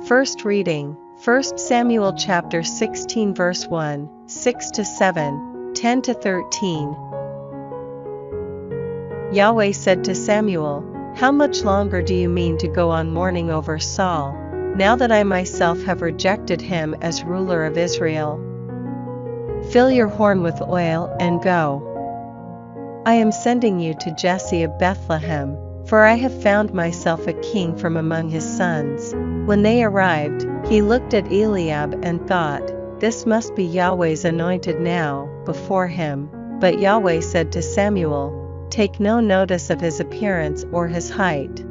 First reading, 1 Samuel chapter 16 verse 1, 6-7, 10-13. Yahweh said to Samuel, "How much longer do you mean to go on mourning over Saul, now that I myself have rejected him as ruler of Israel? Fill your horn with oil and go. I am sending you to Jesse of Bethlehem, for I have found myself a king from among his sons." When they arrived, he looked at Eliab and thought, "This must be Yahweh's anointed now, before him." But Yahweh said to Samuel, "Take no notice of his appearance or his height.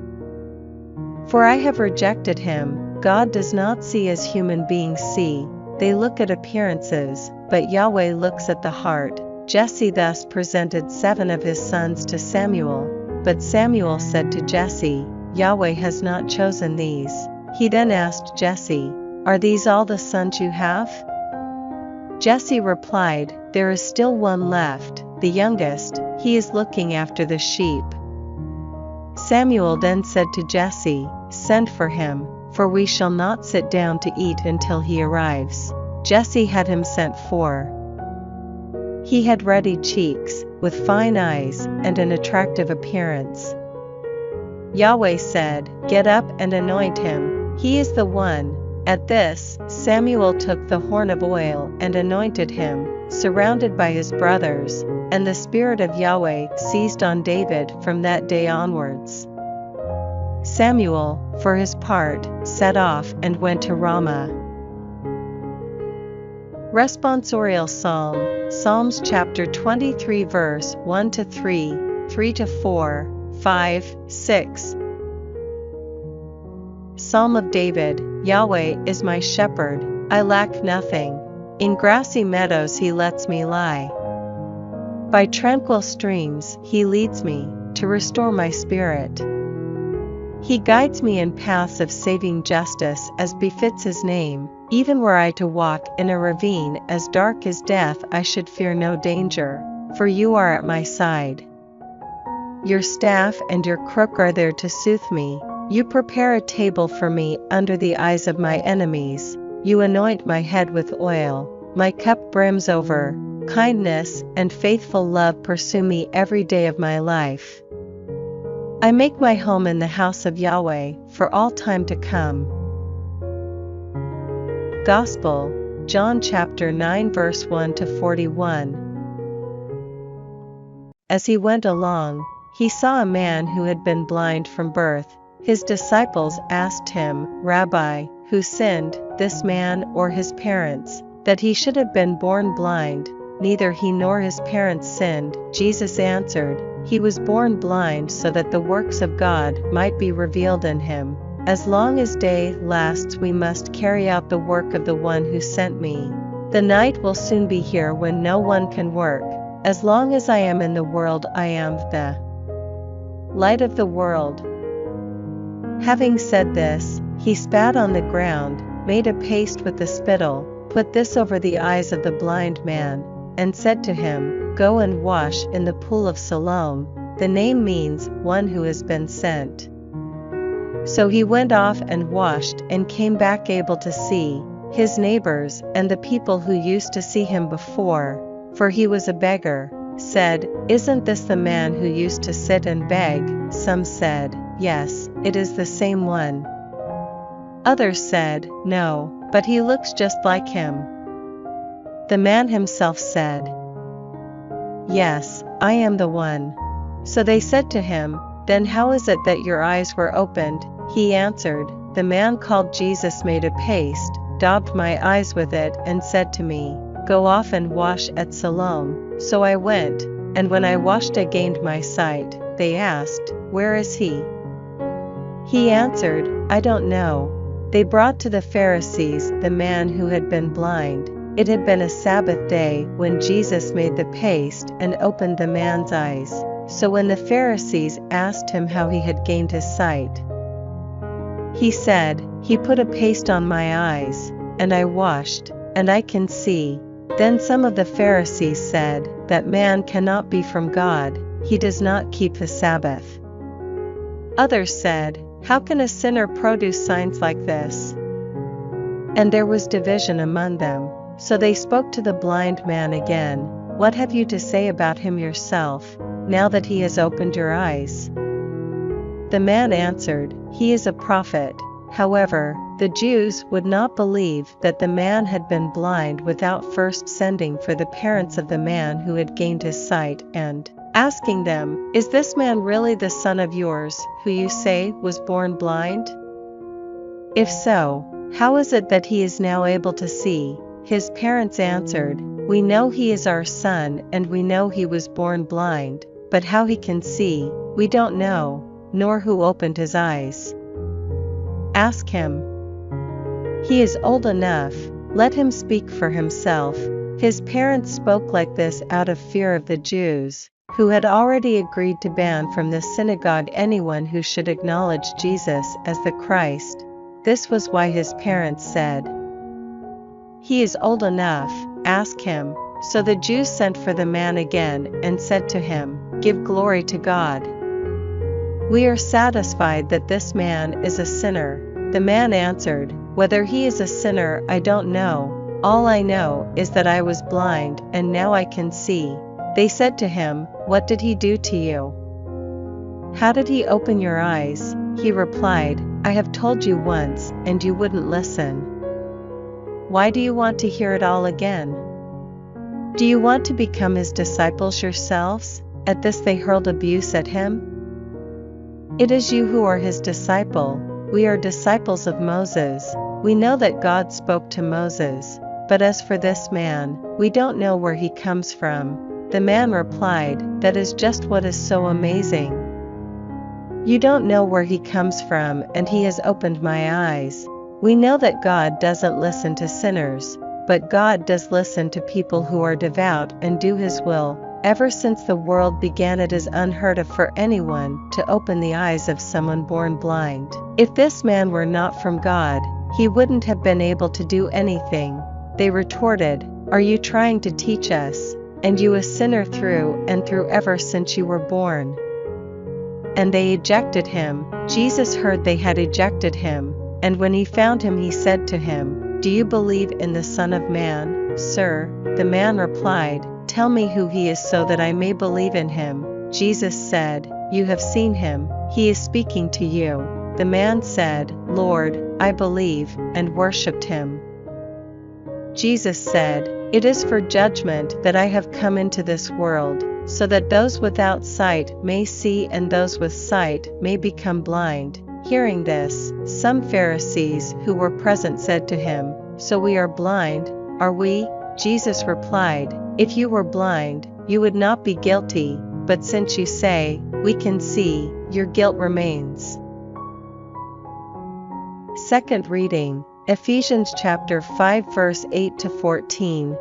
For I have rejected him." God does not see as human beings see. They look at appearances, but Yahweh looks at the heart. Jesse thus presented 7 of his sons to Samuel. But Samuel said to Jesse, "Yahweh has not chosen these." He then asked Jesse, "Are these all the sons you have?" Jesse replied, "There is still one left, the youngest. He is looking after the sheep." Samuel then said to Jesse, "Send for him, for we shall not sit down to eat until he arrives." Jesse had him sent for. He had ruddy cheeks, with fine eyes, and an attractive appearance. Yahweh said, "Get up and anoint him. He is the one." At this, Samuel took the horn of oil and anointed him, surrounded by his brothers, and the Spirit of Yahweh seized on David from that day onwards. Samuel, for his part, set off and went to Ramah. Responsorial Psalm, Psalms chapter 23 verse 1-3, 3-4, 5, 6. Psalm of David. Yahweh is my shepherd, I lack nothing. In grassy meadows he lets me lie. By tranquil streams he leads me, to restore my spirit. He guides me in paths of saving justice as befits his name. Even were I to walk in a ravine as dark as death, I should fear no danger, for you are at my side. Your staff and your crook are there to soothe me. You prepare a table for me under the eyes of my enemies. You anoint my head with oil. My cup brims over. Kindness and faithful love pursue me every day of my life. I make my home in the house of Yahweh for all time to come. Gospel, John chapter 9 verse 1-41. As he went along, he saw a man who had been blind from birth. His disciples asked him, "Rabbi, who sinned, this man or his parents, that he should have been born blind?" "Neither he nor his parents sinned," Jesus answered. "He was born blind so that the works of God might be revealed in him. As long as day lasts we must carry out the work of the one who sent me. The night will soon be here when no one can work. As long as I am in the world I am the light of the world." Having said this, he spat on the ground, made a paste with the spittle, put this over the eyes of the blind man, and said to him, "Go and wash in the pool of Siloam." The name means, "one who has been sent." So he went off and washed and came back able to see. His neighbors and the people who used to see him before, for he was a beggar, said, "Isn't this the man who used to sit and beg?" Some said, "Yes, it is the same one." Others said, "No, but he looks just like him." The man himself said, "Yes, I am the one." So they said to him, "Then how is it that your eyes were opened?" He answered, "The man called Jesus made a paste, daubed my eyes with it and said to me, 'Go off and wash at Siloam.' So I went, and when I washed I gained my sight." They asked, "Where is he?" He answered, "I don't know." They brought to the Pharisees the man who had been blind. It had been a Sabbath day when Jesus made the paste and opened the man's eyes. So when the Pharisees asked him how he had gained his sight, he said, "He put a paste on my eyes, and I washed, and I can see." Then some of the Pharisees said, "That man cannot be from God, he does not keep the Sabbath." Others said, "How can a sinner produce signs like this?" And there was division among them. So they spoke to the blind man again, "What have you to say about him yourself, now that he has opened your eyes?" The man answered, "He is a prophet." However, the Jews would not believe that the man had been blind without first sending for the parents of the man who had gained his sight and asking them, "Is this man really the son of yours, who you say was born blind? If so, how is it that he is now able to see?" His parents answered, "We know he is our son and we know he was born blind, but how he can see, we don't know, nor who opened his eyes. Ask him. He is old enough, let him speak for himself." His parents spoke like this out of fear of the Jews, who had already agreed to ban from the synagogue anyone who should acknowledge Jesus as the Christ. This was why his parents said, "He is old enough, ask him." So the Jews sent for the man again and said to him, "Give glory to God. We are satisfied that this man is a sinner." The man answered, "Whether he is a sinner I don't know. All I know is that I was blind and now I can see." They said to him, "What did he do to you? How did he open your eyes?" He replied, "I have told you once and you wouldn't listen. Why do you want to hear it all again? Do you want to become his disciples yourselves?" At this they hurled abuse at him. "It is you who are his disciple. We are disciples of Moses. We know that God spoke to Moses, but as for this man, we don't know where he comes from." The man replied, "That is just what is so amazing. You don't know where he comes from and he has opened my eyes. We know that God doesn't listen to sinners, but God does listen to people who are devout and do his will. Ever since the world began it is unheard of for anyone to open the eyes of someone born blind. If this man were not from God, he wouldn't have been able to do anything." They retorted, "Are you trying to teach us, and you a sinner through and through ever since you were born?" And they ejected him. Jesus heard they had ejected him, and when he found him he said to him, "Do you believe in the Son of Man, sir?" The man replied, "Tell me who he is so that I may believe in him." Jesus said, "You have seen him, he is speaking to you." The man said, "Lord, I believe," and worshipped him. Jesus said, "It is for judgment that I have come into this world, so that those without sight may see and those with sight may become blind." Hearing this, some Pharisees who were present said to him, "So we are blind, are we?" Jesus replied, "If you were blind, you would not be guilty, but since you say, 'We can see,' your guilt remains." Second reading, Ephesians chapter 5 verse 8 to 14.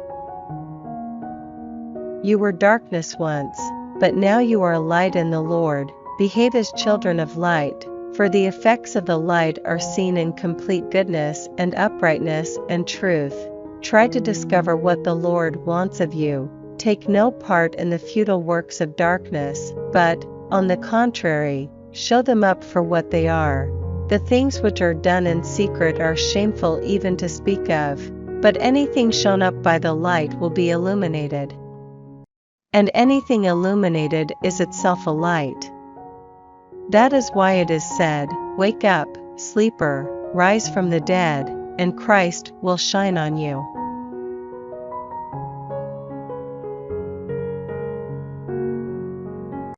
You were darkness once, but now you are light in the Lord. Behave as children of light, for the effects of the light are seen in complete goodness and uprightness and truth. Try to discover what the Lord wants of you. Take no part in the futile works of darkness, but, on the contrary, show them up for what they are. The things which are done in secret are shameful even to speak of, but anything shown up by the light will be illuminated. And anything illuminated is itself a light. That is why it is said, "Wake up, sleeper, rise from the dead, and Christ will shine on you."